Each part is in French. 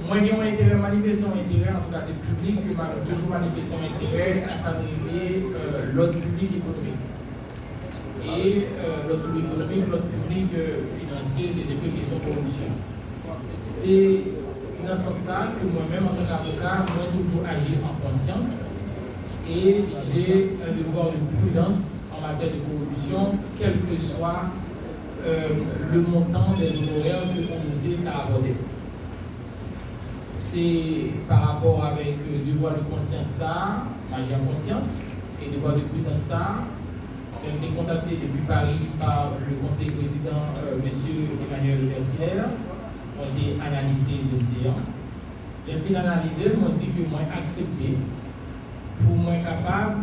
Moi, j'ai un intérêt, manifestation intérêt, en tout cas c'est public, que toujours manifestation intérêt à s'arriver l'autre public économique. Et l'autre public économique, l'autre public financier, c'est des questions de corruption. C'est dans ce sens que moi-même, en tant qu'avocat, moi toujours agir en conscience et j'ai un devoir de prudence en matière de corruption, quel que soit le montant des honoraires que l'on essaie à aborder. C'est par rapport avec le devoir de conscience ça, j'ai en conscience, et le devoir de prudence ça. J'ai été contacté depuis Paris par le conseiller président, M. Emmanuel Berthier. On a analysé le dossier. Les filles analysées m'ont dit que moi accepté pour moi capable,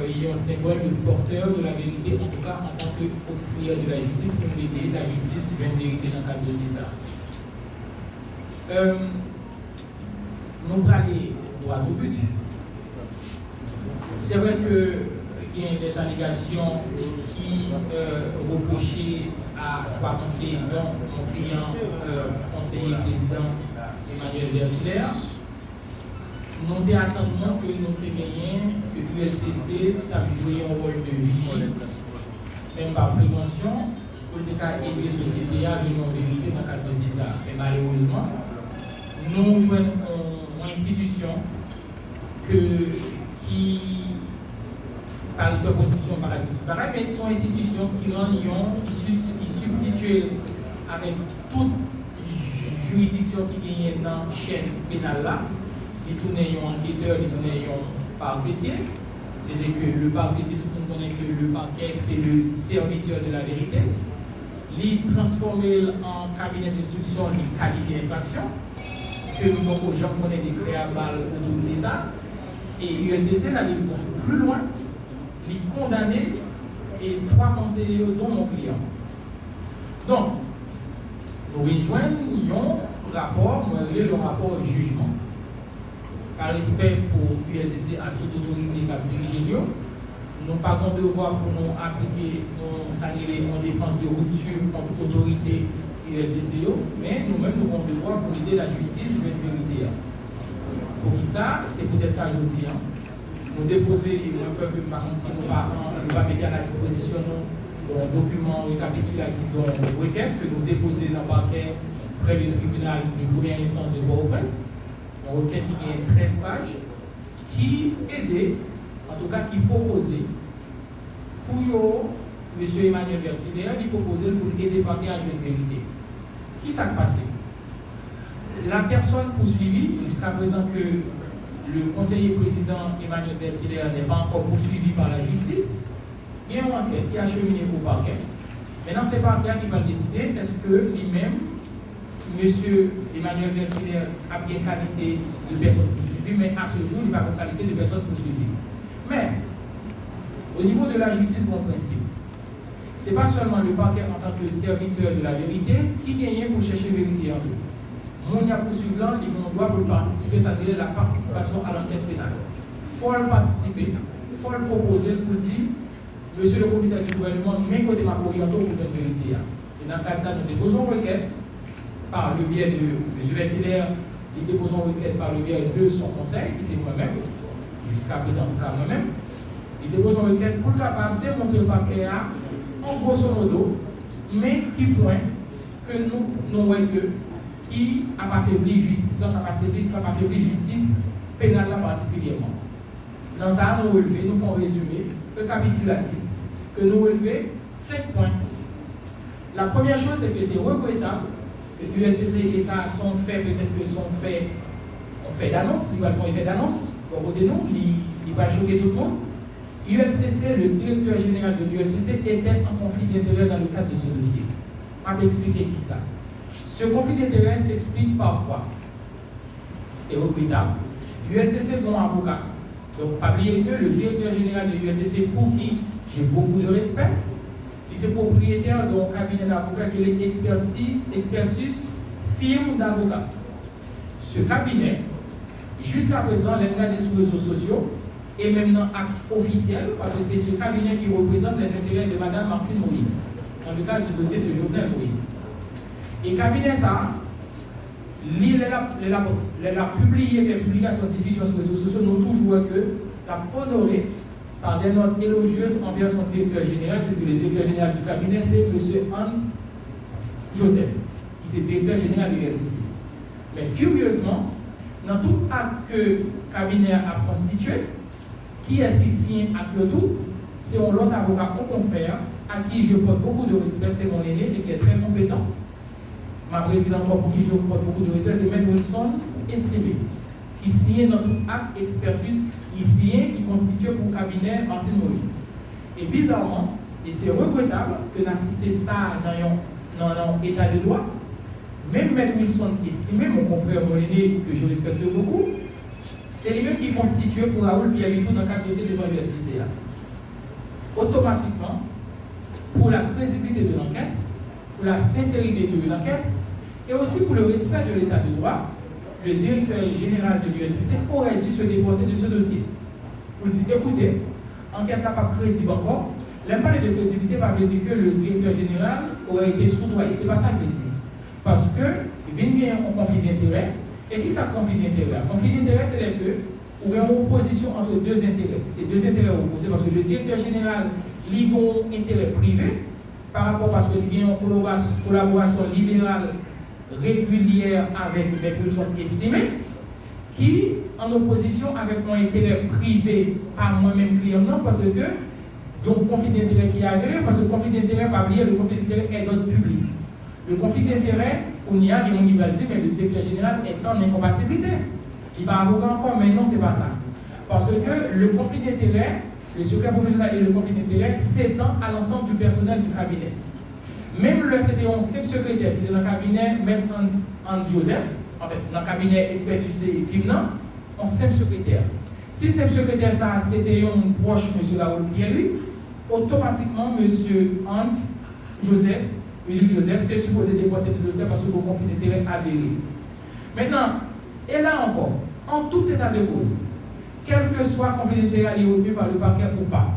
il y a un symbole de porteur de la vérité, en tout cas en tant qu'auxiliaire de la justice, pour aider la justice de la vérité dans le cadre de ça. Nous allons aller droit au but. C'est vrai qu'il y a des allégations qui reprochaient à trois conseillers, dont mon client, conseiller président Emmanuel Berthier. Nous avons attendu que nous gagnions que l'ULCC a joué un rôle de vigie, même par prévention, pour aider la société à jouer en vérité dans le cadre de ça. Mais malheureusement, nous jouons une institution qui, par la constitution pareil, mais sont institutions qui qui substituent avec toute juridiction qui gagne dans la chaîne pénale là. Il tourne un enquêteur, il tourne un parquetier. C'est-à-dire que le parquetier, tout le monde connaît que le parquet, c'est le serviteur de la vérité. Il transforme en cabinet d'instruction, il qualifie l'infraction. Que nous avons gens connaissent des créables autour de ça. Et l'ULCC allait plus loin, il condamné et trois conseillers dont mon client. Donc, nous rejoignons un rapport, le rapport au jugement. Par respect pour l'ULCC à toute autorité qui a dirigé, nous n'avons pas de devoir pour nous appliquer nos salariés en défense de rupture contre l'autorité ULCC, mais nous-mêmes nous avons le devoir pour aider la justice de la vérité. Pour qui ça, c'est peut-être ça aujourd'hui. Nous déposer, et nous avons que par contre, si nos parents nous va mettre à la disposition d'un document récapitulatif de requête que nous déposons dans le parquet près du tribunal de première instance de Port-au-Prince. Une requête qui a 13 pages, qui aidait, en tout cas qui proposait, pour M. Emmanuel Berthier, il proposait pour aider le parquet à jouer une vérité. Qui s'est passé? La personne poursuivie, jusqu'à présent que le conseiller président Emmanuel Berthier n'est pas encore poursuivi par la justice, il y a une enquête qui a cheminé au parquet. Maintenant, c'est le parquet qui va décider est-ce que lui-même, M. Emmanuel Berthier a bien qualité de personne poursuivie, mais à ce jour, il n'a pas qualité de personne poursuivie. Mais, au niveau de la justice, bon principe, ce n'est pas seulement le parquet en tant que serviteur de la vérité qui gagne pour chercher la vérité en tout. Mon poursuivant, il doit pour participer, ça veut dire la participation à l'enquête pénale. Il faut participer, il faut le proposer pour dire, monsieur le commissaire du gouvernement, mais côté ma orientation pour faire vérité. C'est dans le cadre de ça, nous déposons une requête par le biais de M. Berthier, il dépose une requête par le biais de son conseil, qui c'est moi-même, jusqu'à présent, en tout cas moi-même. Il dépose une requête pour capable de démontrer le parquet en grosso modo, mais qui point que nous voyons que qui a affaibli justice, justice pénale particulièrement. Dans ça, nous relevons, nous faisons un résumé, récapitulatif, que nous relevons 5 points. La première chose, c'est que c'est regrettable que l'ULCC et ça sont faits, peut-être que sont faits, on fait d'annonce, ils vont faire effet d'annonce, pour côté nous, il va choquer tout le monde. ULCC, le directeur général de l'ULCC, était en conflit d'intérêts dans le cadre de ce dossier. Je vais expliquer qui ça. Ce conflit d'intérêts s'explique par quoi? C'est regrettable. L'ULCC est mon avocat. Donc, pas oublier que le directeur général de l'ULCC, pour qui j'ai beaucoup de respect, il est propriétaire d'un cabinet d'avocats qui est Expertus firme d'avocats. Ce cabinet, jusqu'à présent, les regardé sur les réseaux sociaux, et même dans l'acte officiel, parce que c'est ce cabinet qui représente les intérêts de Mme Martine Moïse, dans le cadre du dossier de Jovenel Moïse. Et le cabinet, ça, la publié, fait publication, diffusion sur les réseaux sociaux, nous toujours que la honoré par des notes élogieuses envers son directeur général, c'est que le directeur général du cabinet, c'est M. Hans Joseph, qui est directeur général de l'ULCC. Mais curieusement, dans tout acte que le cabinet a constitué, qui est-ce qui signe acte le tout? C'est un autre avocat, un confrère, à qui je porte beaucoup de respect, c'est mon aîné et qui est très compétent. Ma présidente encore pour qui je porte beaucoup de respect, c'est M. Wilson Estimé, qui signe notre acte expertise, qui constitue pour le cabinet Martine Maurice. Et bizarrement, et c'est regrettable que d'assister ça dans un état de droit, même M. Wilson Estimé, mon confrère, mon aîné, que je respecte beaucoup, c'est lui-même qui constitue pour Raoul Pierre-Victor dans le cadre de dossier devant l'ULCC. Automatiquement, pour la crédibilité de l'enquête, pour la sincérité de l'enquête, et aussi pour le respect de l'état de droit, le directeur général de l'ULCC aurait dû se déporter de ce dossier. Vous dites, écoutez, enquête n'a pas crédible encore. L'impact de crédibilité va dire que le directeur général aurait été soudoyé. Ce n'est pas ça que je dis. Parce que, il y a un conflit d'intérêt. Et qui ça conflit d'intérêt? Un conflit d'intérêt, c'est que il y a une opposition entre deux intérêts. Ces deux intérêts opposés parce que le directeur général il a un intérêt privé par rapport parce qu'il y a une collaboration libérale régulière avec les personnes estimées qui en opposition avec mon intérêt privé à moi-même client non parce que il y a un conflit d'intérêt qui est avéré parce que le conflit d'intérêt pas oublier le conflit d'intérêt est d'ordre public. Le conflit d'intérêt, on y a des gens qui veulent dire mais le directeur général est en incompatibilité. Il va avocat encore, mais non, c'est pas ça. Parce que le conflit d'intérêt, le secret professionnel et le conflit d'intérêt s'étend à l'ensemble du personnel du cabinet. Même le c'était un simple secrétaire qui est dans le cabinet, même Hans Joseph, en fait, dans le cabinet expertise Fimnan, un simple secrétaire. Si simple secrétaire, ça c'était un proche, M. Raoul Pierre, automatiquement, M. Hans Joseph, Luc Joseph, est supposé déporter le dossier parce que le conflit d'intérêt avéré. Maintenant, et là encore, en tout état de cause, quel que soit le conflit d'intérêt retenu par le parquet ou pas,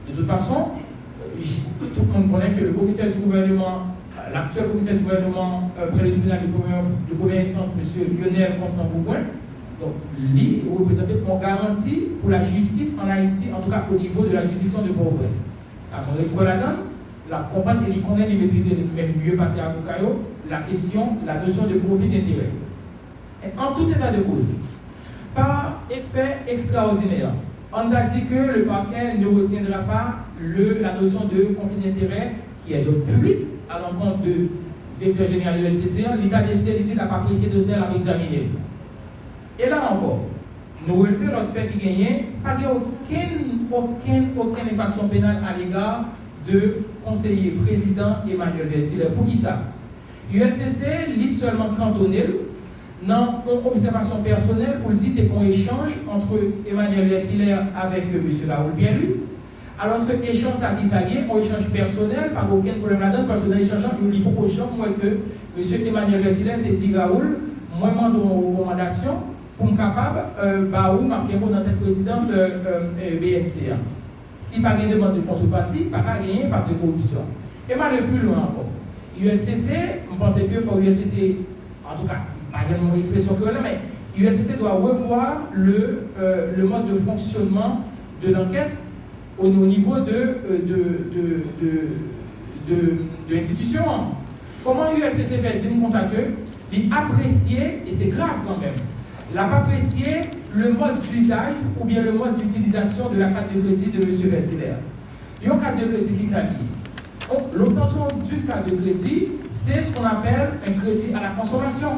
de toute façon, tout le monde connaît que le commissaire du gouvernement, l'actuel commissaire du gouvernement près du tribunal de première instance, M. Lionel Constant Bourgoin, donc lui représenté pour garantie pour la justice en Haïti, en tout cas au niveau de la juridiction de Port-au-Prince. Ça pour la donne, la comprendre et connaître et maîtriser même mieux passer à Boucayo, la question, la notion de profit d'intérêt. En tout état de cause, par effet extraordinaire, on a dit que le parquet ne retiendra pas la notion de conflit d'intérêt qui est d'ordre public à l'encontre du directeur général de l'ULCC. L'État a décidé de n'a pas apprécié de celle à examiner. Et là encore, nous relevons l'autre fait qui gagnait, pas aucune infraction pénale à l'égard de conseiller président Emmanuel Vertiller. Pour qui ça? L'ULCC lit seulement cantonné dans une observation personnelle pour dire qu'on échange entre Emmanuel Vertiller avec M. Raoul Pierre. Alors que l'échange ça qui s'allie, on échange personnel, pas aucun problème là-dedans, parce que dans l'échange, il y a beaucoup de gens, moi que M. Emmanuel Vertiller te dit Raoul, moi je demande une recommandation pour me capable, où marquer dans cette présidence BNC. Si pas de demande de contrepartie, pas gagner, pas de corruption. Et mal le plus loin encore. ULCC, je pense que faut ULCC, en tout cas, j'ai mon expression que là, mais ULCC doit revoir le mode de fonctionnement de l'enquête au niveau de l'institution. Comment ULCC fait dire comme ça que l'apprécier, et c'est grave quand même, l'apprécier le mode d'usage ou bien le mode d'utilisation de la carte de crédit de M. Vertiller. Il y a une carte de crédit qui s'allie. L'obtention d'une carte de crédit, c'est ce qu'on appelle un crédit à la consommation.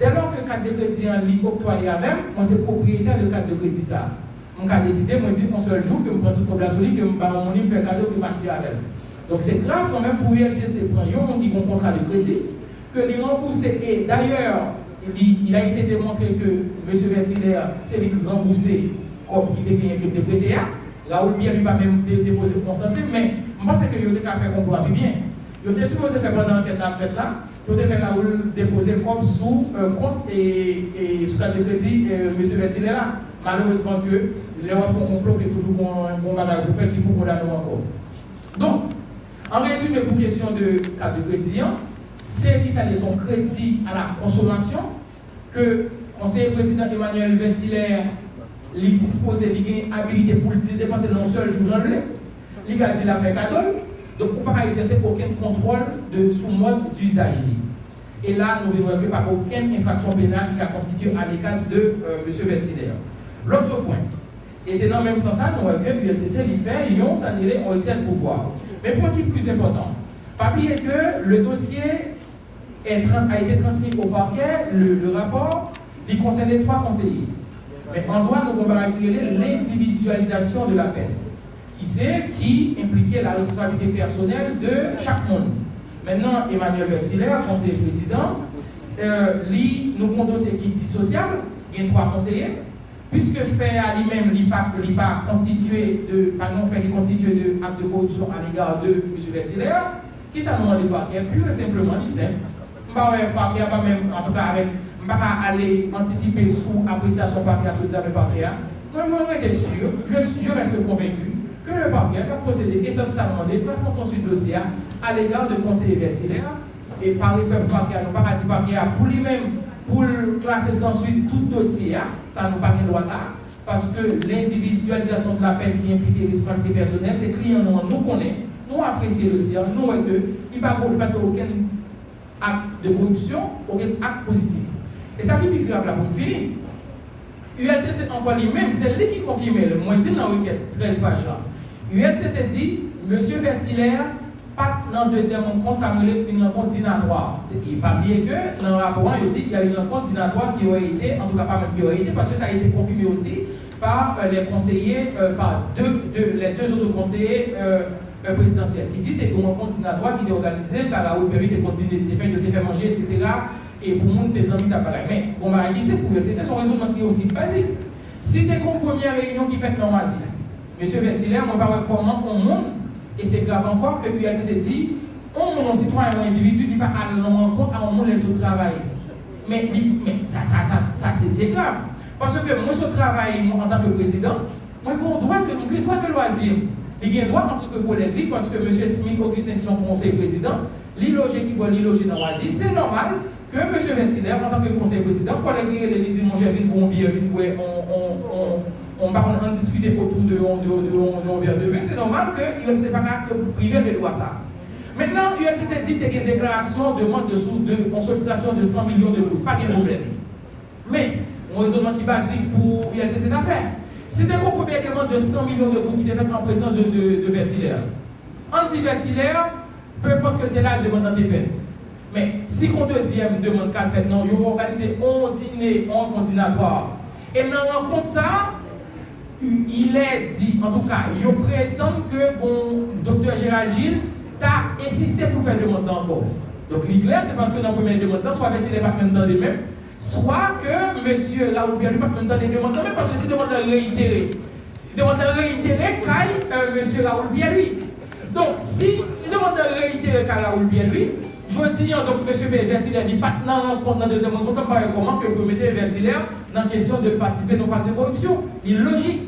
Dès lors que la carte de crédit en ligne octroyée à même, moi c'est propriétaire de carte de crédit ça. Mon cas décidé, moi je dis un seul jour que je prends toute population que je me fais cadeau que je m'achète avec. Donc c'est grave quand même pour ULCC prendre un monde qui a un contrat de crédit, que les remboursés, et d'ailleurs, il a été démontré que M. Vertiller, c'est lui qui remboursé comme qui était gagné que de prêté. Raoul Pierre lui va même déposer pour centime, mais je pense que il a fait comprendre bien. Il était supposé faire pendant l'enquête là, il a fait Raoul déposer comme sous compte et sous carte de crédit M. Vertiller là. Malheureusement que les autres complot qui est toujours un bon bagage pour faire qui pour condamner encore. Donc, en résumé, pour question de carte de crédit, c'est qui ça son crédit à la consommation que le conseiller président Emmanuel Ventilaire lui disposait, lui a habilité pour dépenser non seul jour dans le il a dit la fait cadeau, donc on ne peut pas exercer aucun contrôle sous mode d'usage. Et là, nous ne voyons que par aucune infraction pénale qui a constitué à l'écart de M. Ventilaire. L'autre point, et c'est dans le même sens que nous voyons que l'ULCC lui fait, ils ont annulé, on retient le pouvoir. Mais point qui est plus important, pas oublier que le dossier a été transmis au parquet, le rapport, il concernait 3 conseillers. Mais en droit, nous avons calculé l'individualisation de la peine, qui impliquait la responsabilité personnelle de chaque monde. Maintenant, Emmanuel Ventilaire, conseiller président, nous avons un dossier qui est dissociable, il y a 3 conseillers, puisque fait à lui-même, il n'est pas constitué de, par exemple, fait constitué de acte de corruption à l'égard de M. Ventilaire, qui s'est demandé par qui pur et simplement, il simple. Je ne pas même, en tout cas, avec, je ne vais pas aller anticiper sous appréciation parquet sur l'examen parquet. Moi, je suis sûr, je reste convaincu que le parquet va procéder essentiellement des placements sans suite dossier à l'égard de conseiller Ventilaire. Et par respect du parquet, nous ne pas dire parquet pour lui-même, pour classer sans suite tout dossier, ça nous pas de droit ça. Parce que l'individualisation de la peine qui implique les responsabilités personnelles, c'est clients nous connaissons, nous apprécions le dossier, nous voyons qu'il n'y a pas aucun acte de corruption, aucun acte positif. Et ça qui est plus grave là pour finir. ULCC encore lui-même, c'est lui qui confirme le moins dit dans le requête 13 pages là. ULCC dit, M. Ventilaire, pas dans le deuxième rencontre, ça me une rencontre dînatoire. Il ne faut pas oublier que dans le rapport, il dit qu'il y a une rencontre dînatoire qui aurait été, en tout cas pas même qui aurait été, parce que ça a été confirmé aussi par les conseillers, par les deux autres conseillers présidentiels. Qui dit qu'il y a une rencontre dînatoire qui était organisée, car la haute période était fait manger, etc. Et pour le monde, des amis d'appareil. Mais on va dire c'est pour c'est son raisonnement qui est aussi basique. Si tu as une première réunion qui fait dans Oasis, M. Ventilaire, on va voir comment on monte, et c'est grave encore que l'ULCC dit, on monte un citoyen ou un individu, il ne va pas aller en rencontre à un monde de travail. Mais ça c'est grave. Parce que moi, je travaille en tant que président, moi, j'ai un droit de loisir. Il y a un droit en tant que collègue, parce que M. Smith, Augustin, son conseiller président, l'îlogé qui doit l'îloger dans Oasis, c'est normal que M. Ventilaire, en tant que conseiller président, quand les Lise Mongevine, on va en discuter autour de verre de vin, c'est normal qu'il ne s'est pas privé de droit ça. Maintenant, l'ULCC dit qu'il y a une déclaration de demande de sollicitation de 100 millions d'euros, pas de problème. Mais, mon raisonnement qui est basique pour l'ULCC d'affaires, c'est un conflit demande de 100 millions d'euros qui est fait en présence de Ventilaire. Anti-Ventilaire, peu importe que tel demande dans tes faits. Mais si qu'on deuxième demande qu'elle fait, non, ils vont organiser un dîner, un dînatoire. Et dans la rencontre ça, il est dit, en tout cas, ils prétendent que bon, Dr Gérald Gilles t'a insisté pour faire demande encore. Donc l'éclair, c'est parce que dans la première demande, soit Ventilaire pas même dans les mêmes, soit que monsieur Raoul Pierre pas même dans les demandes, même parce que c'est demande réitérée. Demande réitérée, monsieur Raoul Pierre lui. Donc si il demande réitérée qu'à Raoul Pierre lui, je dis donc M. Ventilaire dit pas dans la deuxième rencontre, comment que vous mettez Ventilaire dans la question de participer dans le pacte de corruption. Il est logique.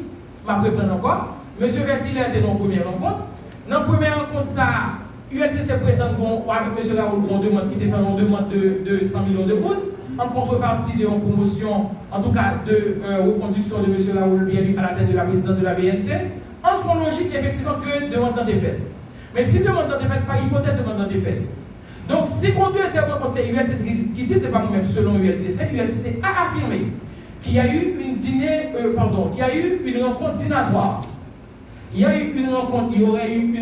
Je vais reprendre encore. M. Ventilaire était dans la première rencontre. Dans la première rencontre, ça, ULCC prétend avec M. Raoul on demande qui était fait une demande de 100 millions de gouttes en contrepartie de une promotion, en tout cas de reconduction de M. Raoul Bielu à la tête de la présidence de la BNC. En fond logique, effectivement, que demande dans des faits. Mais si demande dans des faits, pas hypothèse demande dans des faits. Donc, si on doit essayer de rencontrer ULCC qui dit, c'est pas moi-même, selon ULCC a affirmé qu'il y a eu qu'il y a eu une rencontre dînatoire. Il aurait eu une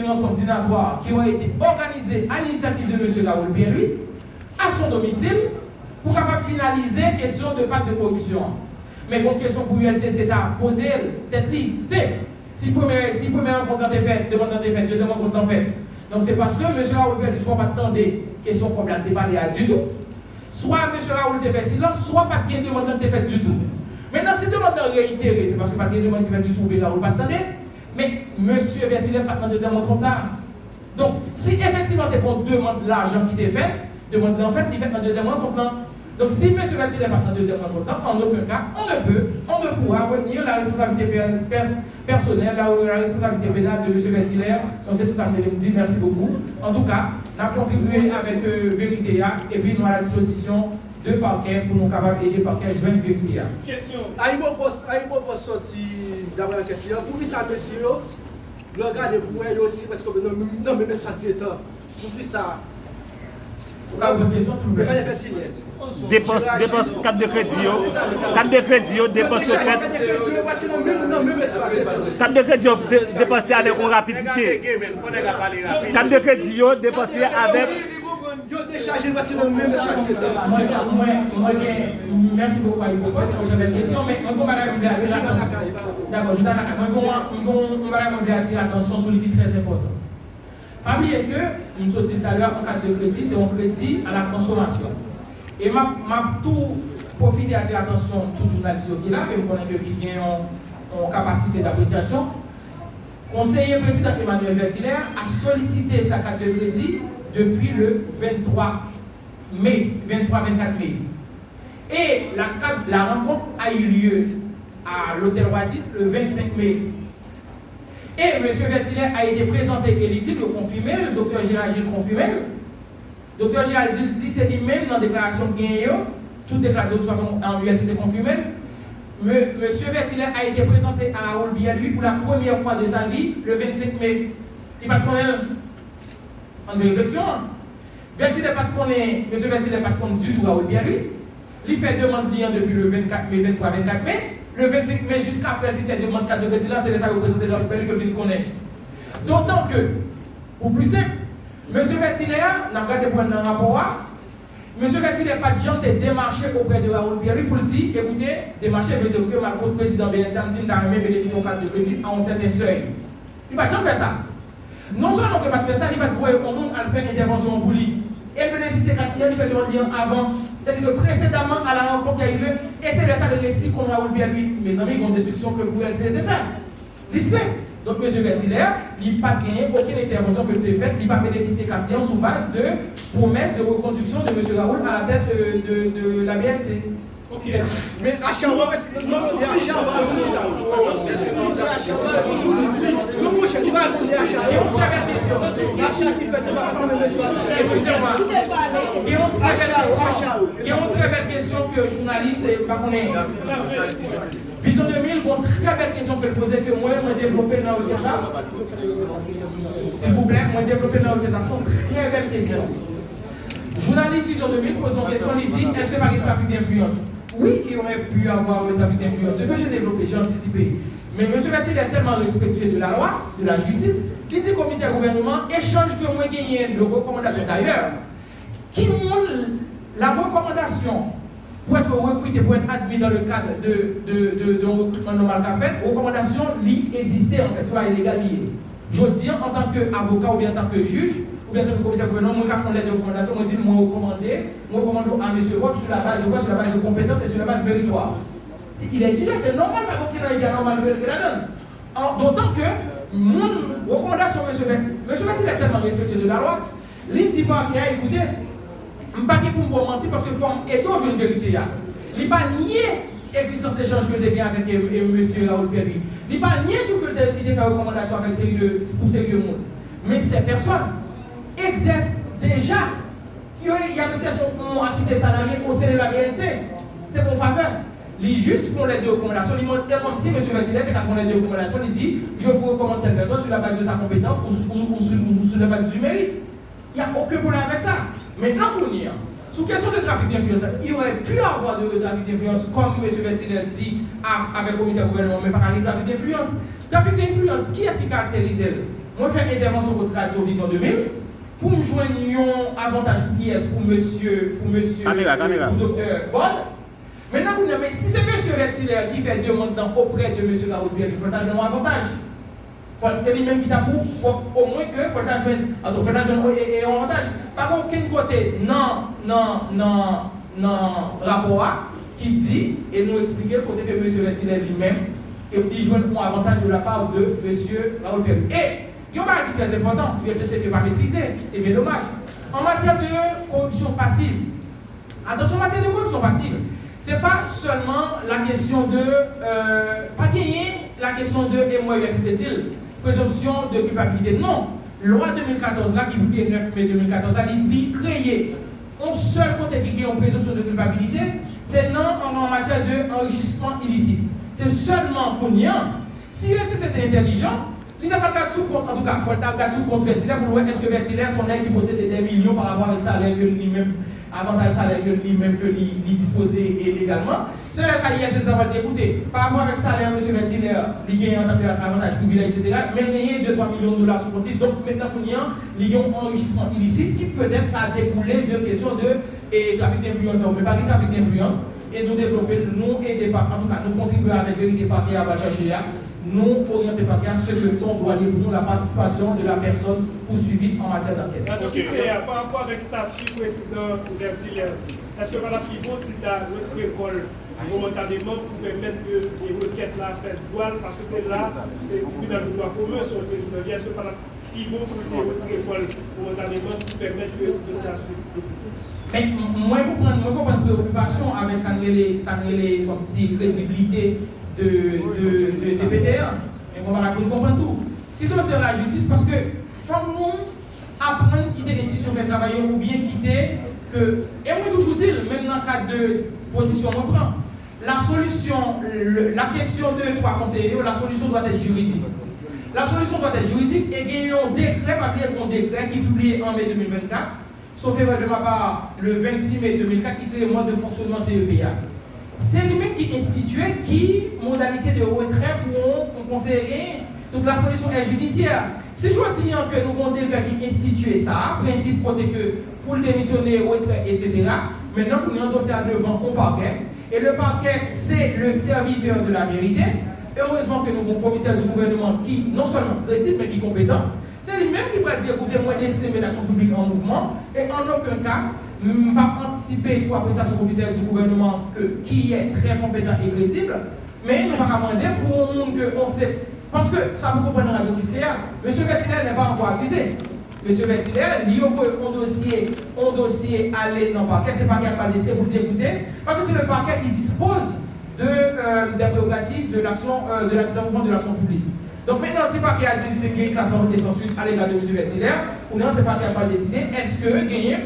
rencontre dînatoire qui aurait été organisée à l'initiative de M. Raoul Bielu à son domicile pour capable finaliser la question de pacte de corruption. Mais une question pour ULCC, c'est à poser tête libre. C'est si première rencontre est faite, demande est faite, deuxième rencontre est faite. Donc c'est parce que M. Raoul Bielu ne soit pas attendé question qu'on vient de déballer du tout. Soit M. Raoul te fait silence, soit pas de demande qui est faite du tout. Maintenant, si demande réitérée, c'est parce que pas de demande qui est faite du tout, mais Raoul pas attendé. Mais M. Ventilaire pas dans deuxième rencontre ça. Donc, si effectivement tu demande l'argent qui t'est fait, demande en fait, il fait dans deuxième rencontre. Donc, si M. Ventilaire pas dans deuxième rencontre, en aucun cas, on ne pourra retenir la responsabilité personnelle, la responsabilité pénale de M. Ventilaire. Donc, c'est tout ça que je me dis. Merci beaucoup. En tout cas, on a contribué avec vérité et puis nous à la disposition de parquet pour nous capables aider le parquet à joindre le vérifier. Question. Aïbo pour sortir d'après l'enquête. Pour qui ça, monsieur, le regardez pour eux aussi parce que non, mais espace d'État. Pour qui ça? Vous avez une question, s'il vous plaît? Dépense carte de crédit, dépense carte de crédit dépensé avec une rapidité. Carte de crédit dépensé avec. Merci beaucoup pour la question, mais on va attirer l'attention. D'accord, on va attirer l'attention sur le qui est très important. Pas oublier que, nous sommes dit tout à l'heure, en carte de crédit, c'est un crédit à la consommation. Et m'a tout profité d'attirer l'attention tout journaliste qui est là, que vous connaissez qui vient en capacité d'appréciation. Conseiller président Emmanuel Vertilaire a sollicité sa carte de crédit depuis le 23 mai, 23-24 mai. Et la rencontre a eu lieu à l'hôtel Oasis le 25 mai. Et M. Vertilaire a été présenté et il dit le confirmer, le docteur Gérald Gilles confirmer. Le docteur Gérald Gilles dit c'est lui-même dans la déclaration de Guénéo, toute déclaration en USC confirmé. M. Vertilaire a été présenté à Raoul Bialuy pour la première fois de sa vie le 25 mai. Il va connaître en réflexion. Vertilaire pas connaître, M. Vertilaire pas connaître du tout Raoul Bialuy. Il fait demande lien depuis le 24 mai, 23-24 mai. Le 25 mai jusqu'à après, il fait demande carte de crédit là, c'est ça que vous présentez dans le pays que vous connaissez. D'autant que, pour plus simple, M. Vertilaire, n'a pas de point dans le rapport, M. Vertilaire n'a pas de gens démarché auprès de Raoul Bialuy pour dire, écoutez, démarcher veut dire que ma compte président BNC a même bénéficié de carte de crédit à un certain seuil. Il va jamais faire ça. Non seulement qu'il va faire ça, il va voir au monde à faire intervention pour lui. Et bénéficier de carte, il fait demande avant. C'est-à-dire que précédemment à la rencontre qui a eu lieu, et c'est de ça le récit qu'on a oublié à lui. Mes amis, ils ont des déductions que vous pouvez essayer de faire. Lycée. Donc, M. Vertilaire, il n'a pas gagné aucune intervention que vous avez faite, il va bénéficier de client sous base de promesses de reconduction de M. Raoul à la tête de la BNC. Ok. Mais à Chambre, il y a une très belle question que le journaliste Vision 2000, une très belle question que je posais que moi, je développé dans le Canada. S'il vous plaît, moi, développé dans le Canada. C'est une très belle question. Journaliste Vision 2000 pose une question, il dit est-ce que par exemple trafic d'influence? Oui, il aurait pu avoir un trafic d'influence. Ce que j'ai développé, j'ai anticipé. Mais M. Vertilaire est tellement respectueux de la loi, de la justice, il dit commissaire gouvernement, échange que moi gagné de recommandations d'ailleurs, qui montre la recommandation pour être recruté, pour être admis dans le cadre de recrutement normal qu'a fait, recommandation existait en fait, soit illégale liée. Je dis en tant qu'avocat ou bien en tant que juge, ou bien en tant que commissaire gouvernement, moi qui fais des recommandations, moi dis moi recommande à M. Rob sur la base de quoi? Sur la base de compétences et sur la base méritoire. Il est étudiant, c'est normal, mais il est normal que la donne. D'autant que mon recommandation, M. Vertilaire est tellement respectueux de la loi, il dit pas qu'il a écouté, je ne vais pas pour me mentir parce que forme et d'autres une vérité. Il n'a pas nié l'existence d'échange que j'ai avec M. Raoul Bialuy. Il n'a pas nié tout que il a fait recommandation avec pour sérieux monde. Mais ces personnes exercent déjà. Il y a une activité salariée au sein de la BNC. C'est pour faveur. Les justes font les deux recommandations. Ils montrent comme si M. Vertilaire qui a fait les deux recommandations, il dit je vous recommande telle personne sur la base de sa compétence ou sur la base du mérite. Il n'y a aucun problème avec ça. Maintenant, pour dire, sous question de trafic d'influence, il aurait pu avoir de trafic d'influence, comme M. Vertilaire dit avec le commissaire gouvernement, mais par exemple, trafic d'influence. Trafic d'influence, qui est-ce qui caractérise elle? Moi, je fais intervention sur votre radio Vision 2000 pour me joindre un avantage pour qui est-ce pour docteur Bod. Maintenant, mais si c'est M. Vertilaire qui fait demande auprès de M. Raoul Bialuy, il faut un avantage. C'est lui-même qui t'a pour au moins que il faut un avantage. Par contre, aucun côté, non, rapport qui dit et nous expliquer le côté que M. Vertilaire lui-même il joue un avantage de la part de M. Raoul Bialuy. Et, qui est très important, c'est que pas maîtriser, c'est bien dommage. En matière de corruption passive, attention, en matière de corruption passive, ce n'est pas seulement la question de. Pas gagner la question de. Et moi, c'est-il présomption de culpabilité. Non. Loi 2014, là, qui publie le 9 mai 2014, elle dit créer on seul côté qui a une présomption de culpabilité, c'est non en matière d'enrichissement illicite. C'est seulement pour nous. Si c'était intelligent, il n'a pas de sous compte, en tout cas, il faut garder sous compte Vertilaire pour voir est-ce que Vertilaire, son aide qui possède des millions par rapport à salaire que lui-même, avantage salaire que lui-même que lui disposait légalement. C'est là ça ISS va dire écoutez, par rapport avec salaire, M. Vertilaire, il gagne en tant qu'avantage privilège, etc. Mais il y a 2-3 millions de dollars sur compte. Donc maintenant, il y a un enrichissement illicite qui peut-être a découlé de questions de trafic d'influence, mais pas de trafic d'influence. Et nous développer, nous aider, en tout cas, nous contribuer avec vérité parquet à chercher. Nous orienter par ce que sont doit dire pour la participation de la personne poursuivie en matière d'enquête. Par rapport avec le statut président Vertilaire, est-ce que Mme Pivot, si tu as reçu l'école momentanément pour permettre que les requêtes là fassent douane, parce que c'est là, c'est plus dans le droit commun sur le président, est-ce que Mme Pivot peut retirer l'école momentanément pour permettre que ça suive le futur? Mais moi, je comprends une préoccupation avec sa crédibilité de CPTR, mais on va comprendre tout. Si c'est la justice, parce que faut nous apprendre à quitter l'institution de travailler ou bien quitter que, et moi toujours dire, même dans le cadre de position on prend, la solution, la question de trois conseillers, la solution doit être juridique. La solution doit être juridique et il y a un décret, un décret qui est publié en mai 2024, sauf erreur de ma part le 26 mai 2004 qui crée le mode de fonctionnement CEPA. C'est lui-même qui instituait qui modalité de retrait pour un conseiller. Donc la solution est judiciaire. Si je dis que nous avons des gars qui instituent ça, principe côté que pour le démissionner, retrait, etc. Maintenant, nous avons un dossier devant au parquet. Et le parquet, c'est le serviteur de la vérité. Heureusement que nous avons un commissaire du gouvernement qui, non seulement crédible, mais qui est compétent. C'est lui-même qui va dire, écoutez, moi, décider de mettre l'action publique en mouvement. Et en aucun cas, pas anticiper soit appréciation officielle du gouvernement qui est très compétent et crédible, mais nous allons demander pour un monde qu'on sait. Parce que ça vous comprend dans la justice, M. Vertilaire n'est pas encore accusé. M. Vertilaire, il a un dossier aller dans le parquet, c'est le parquet qui a pas décidé pour dire écoutez, parce que c'est le parquet qui dispose des prérogatives de l'action, de la mise en mouvement de l'action publique. Donc maintenant, c'est pas qu'il a dit c'est qu'il y a une classe de censure à l'égard de M. Vertilaire, ou non, c'est pas qu'il n'a pas décidé, est-ce que gagner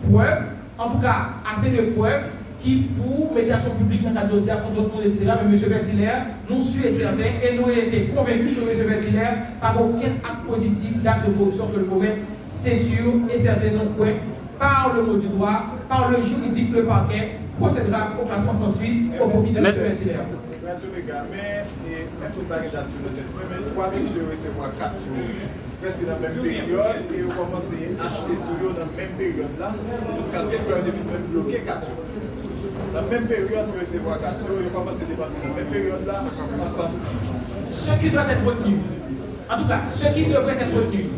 preuves, en tout cas assez de preuves, qui pour mettre l'action publique dans le dossier contre tout le monde, etc. Mais M. Vertilaire, nous sommes certains et nous étions convaincus que M. Vertilaire n'a aucun acte positif d'acte de corruption que le commet, c'est sûr et certain, nous croyons, par le mot du droit, par le juridique, le parquet, procédera au classement sans suite au profit de M. Vertilaire. Mais tout le temps, trois messieurs recevoir 4 jours, presque dans la même période, et on commence à acheter sur eux dans la même période là, jusqu'à ce que le devise bloquer 4 jours. Dans la même période, nous recevons 4 jours, et on commence à dépasser dans la même période là, ensemble. Ce qui doit être retenu, en tout cas, ce qui devrait être retenu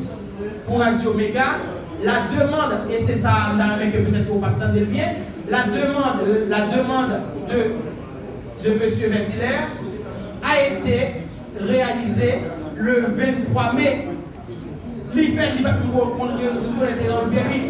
pour Radio Méga, la demande, et c'est ça, avec peut-être qu'on va attendre bien, la demande de M. Vertilaire a été réalisée le 23 mai. Il fait il va toujours prendre Raoul Pierre-Louis.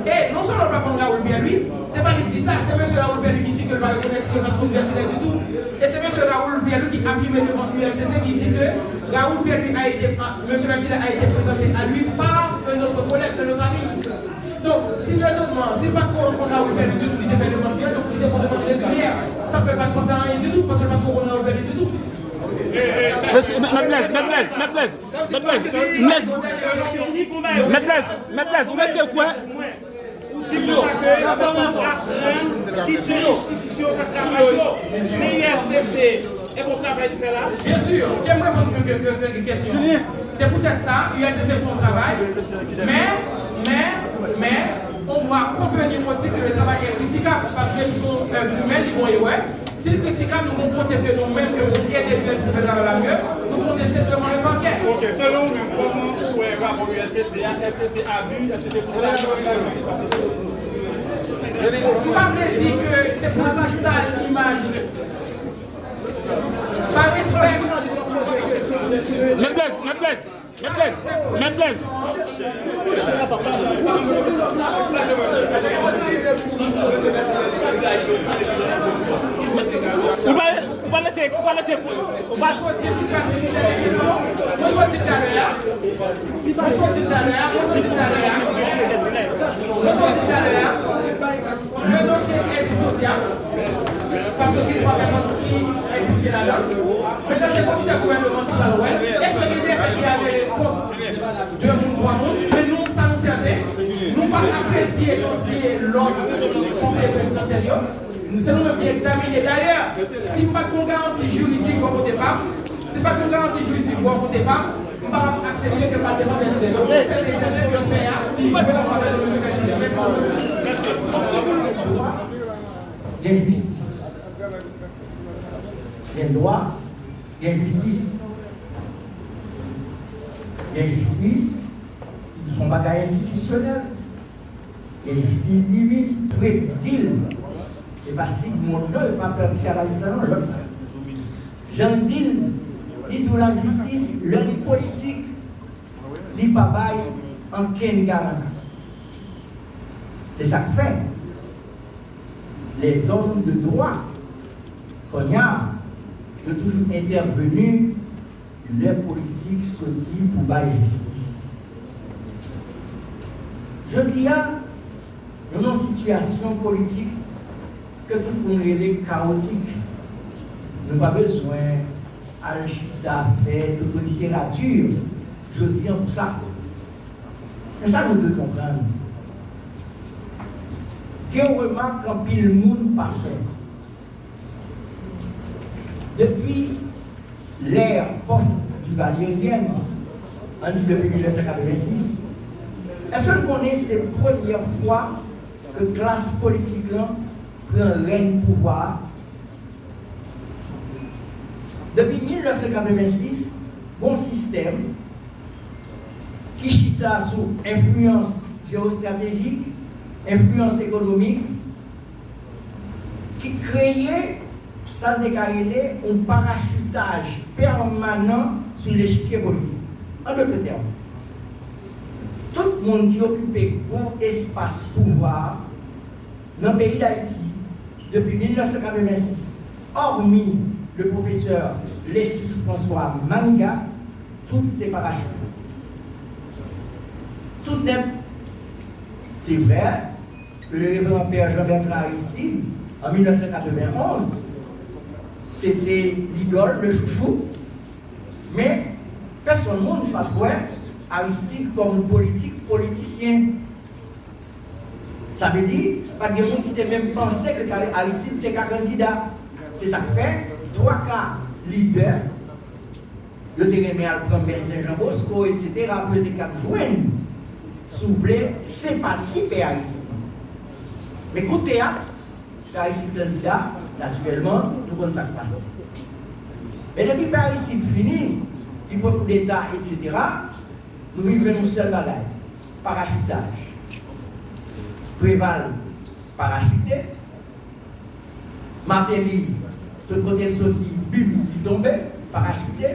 Et non seulement on va prendre Raoul Pierre-Louis, c'est pas lui qui dit ça, c'est M. Raoul Pierre-Louis qui dit que le va reconnaître que le va prendre Vertilaire du tout. Et c'est M. Raoul Pierre-Louis qui affirme devant l'ULCC qui dit que Raoul Pierre-Louis a été, M. Vertilaire a été présenté à lui par un autre collègue de notre ami. Donc, si raisonnement, si pas qu'on Raoul Pierre-Louis du tout, il était devant lui, donc il était devant les lumières, ça ne peut pas penser à rien du tout, parce que le pas qu'on Raoul Pierre-Louis du tout. Maîtresse, vous laissez quoi? Qui dit l'institution fait travail, mais l'IRCC est pour travail de faire là? Bien sûr, j'aimerais répondre à une question. C'est peut-être ça, l'IRCC fait son travail, mais on doit convenir aussi que le travail est critiquable parce qu'ils sont humains, ils vont y ouais. Si c'est critiquable, nous devons protéger nous-mêmes que nous aider de faire la mieux, nous devons essayer devant le parquet. Ok, selon vous, comment vous pouvez voir pour l'ULCC, LCC abus, LCC pour ça? Je ne pas dire que c'est pour ça l'image. Par respect. Maîtresse. On va laisser. On va sortir Le dossier est social, parce qu'il y a 3 personnes qui impliquées là-dedans. Maintenant, c'est comme ça le gouvernement qui va le voir. Est-ce que l'idée est qu'il y avait des comptes de 2 ou 3 mois? Mais nous, ça nous servait. Nous pas apprécier le dossier lors du conseil présidentiel. C'est nous-mêmes qui examiner. D'ailleurs, si pas de garantie juridique au départ, si pas de garantie juridique au départ, on va accélérer que pas demander des autres. C'est les élèves qui ont fait. Je vais en parler de M. Merci. Il y a justice. Il y a droit, il y a justice. Il y a justice, son bagage institutionnel. Il y a justice divine. Prédile. Et pas si mon œuvre va perdre à la l'autre. J'en dis, ni tout la justice, le politique, ni pas en quelle garantie. C'est ça que fait. Les hommes de droit, qu'on y a, de toujours intervenu, les politiques sortis pour la justice. Je dis là, dans une situation politique que tout le monde est chaotique, nous n'avons pas besoin de faire toute littérature. Je dis pour ça. Mais ça, nous devons comprendre. Qu'on remarque qu'en pile le monde parfait. Depuis l'ère post-duvalérienne, depuis 1986, est-ce que vous connaissez la première fois que la classe politique là prend règne pouvoir? Depuis 1986, bon système qui chita sous influence géostratégique, influence économique, qui créait, ça décalait, un parachutage permanent sur l'échiquier politique. En d'autres termes, tout le monde qui occupait un espace pouvoir dans le pays d'Haïti depuis 1986, hormis le professeur Leslie François Maniga, toutes ces parachutes. Tout net. C'est vrai que le révérend Père Jean-Bertrand Aristide, en 1991, c'était l'idole, le chouchou, mais personne ne monde pas voir Aristide comme politicien. Ça veut dire, pas de monde qui t'a même pensé que Aristide était un candidat. C'est ça que fait, 3 cas leaders, le terrain à prendre Saint-Jean-Bosco, etc., pour être joindre, souffler, sympathiser à Aristide. Mais coup de théâtre, Aristide candidat, naturellement, nous connaissons ça qui passe. Mais depuis que Aristide fini, il faut coup d'État, etc., nous vivons une seule bagage, parachutage. Préval, parachuté. Martelly, ce côté sorti, bim, il tombait, parachuté.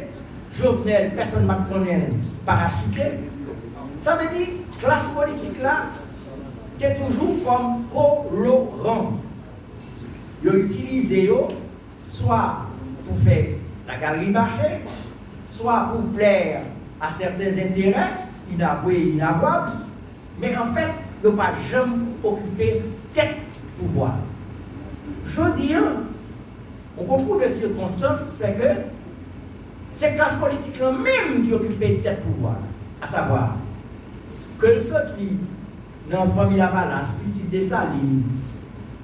Jovenel, personne ne m'a connu, parachuté. Ça veut dire, classe politique là, c'est toujours comme colorant. Ils utilisent soit pour faire la galerie marché, soit pour plaire à certains intérêts, inavoués et inavouables, mais en fait, ils n'ont pas jamais occupé tête pouvoir. Je veux dire, au concours de circonstances, fait que c'est classe politique là même qui occupait tête pouvoir, à savoir que sorti dans la famille La Valasse, Petit Dessalines,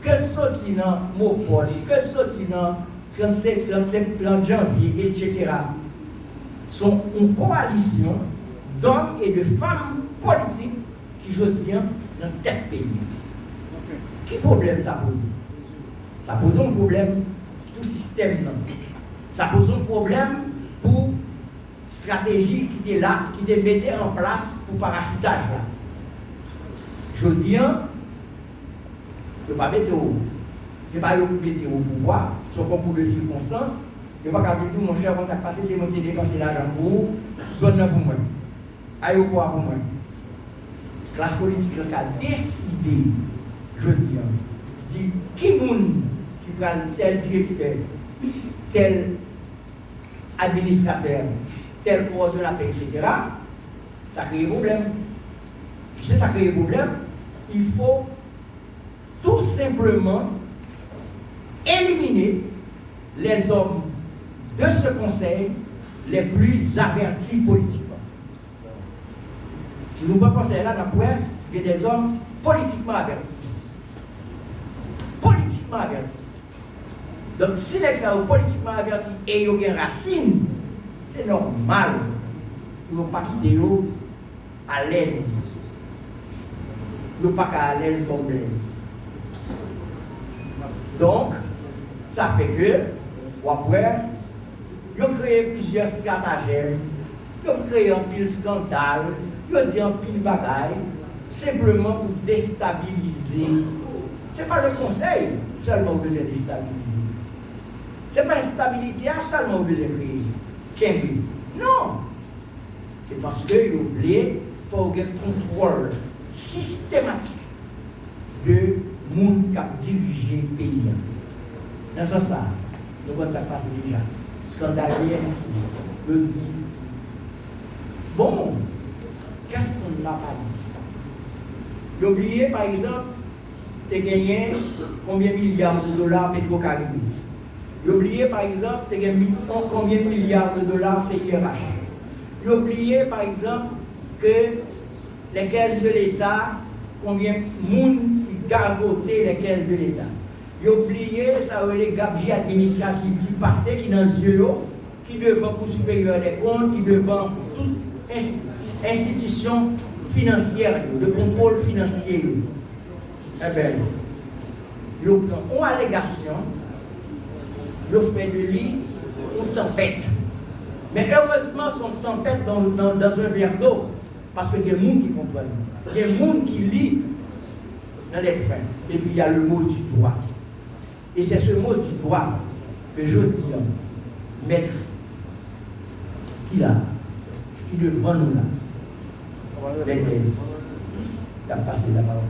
que sorti dans Mopol, que sorti dans 37, 30 janvier, etc., sont une coalition d'hommes et de femmes politiques qui, je tiens, dans tête pays. Quel problème ça pose? Ça pose un problème pour le système. Ça pose un problème pour la stratégie qui était là, qui était mise en place pour le parachutage. Là. Je dis, je ne vais pas mettre au pouvoir, sur concours de circonstances. Je ne vais pas dire, mon cher, quand tu as passé, c'est monter dépenser l'argent pour donner pour moi. Aïe au pouvoir pour moi. La classe politique a décidé, je dis, qui qui prend tel directeur, tel administrateur, tel coordonnateur, etc., ça crée un problème. Si ça crée un problème, il faut tout simplement éliminer les hommes de ce conseil les plus avertis politiquement. Si nous ne pensons là, nous pouvons il y a des hommes politiquement avertis. Politiquement avertis. Donc, si les gens sont politiquement avertis et ils ont une racine, c'est normal. Ils ne vont pas quitter eux à l'aise. Ils ne vont pas à l'aise comme l'aise. Donc, ça fait que, après, ils ont créé plusieurs stratagèmes, ils ont créé un pile scandale, ils ont dit un pile bagaille, simplement pour déstabiliser. Ce n'est pas le conseil seulement que j'ai déstabilisé. Ce n'est pas une stabilité seulement que j'ai créé. Non! C'est parce qu'il oublié qu'il faut un contrôle systématique de monde qui a dirigé le pays. Dans ce sens, nous voyons ça passer déjà. Scandalier ici, le dit. Bon, qu'est-ce qu'on n'a pas dit? L'oublié, par exemple, tu as gagné combien de milliards de dollars Petro-Caribé. L'oublié, par exemple, tu as gagné combien de milliards de dollars CIRH. L'oublié, par exemple, que les caisses de l'État, combien de monde qui gargotait les caisses de l'État. L'oublié, ça veut les gabegies administratives qui passaient, qui dans les yeux, qui devant pour supérieur des comptes, qui devant toute institution financière, de contrôle financier. Eh bien, ils prennent une allégation, ils fait de lui une tempête. Mais heureusement, son tempête dans un verre d'eau, parce qu'il y a des gens qui comprennent. Il y a des gens qui lisent dans les fins. Et puis il y a le mot du droit. Et c'est ce mot du droit que je dis, maître, qui là, qui devant nous là. L'Église. Il a passé la parole.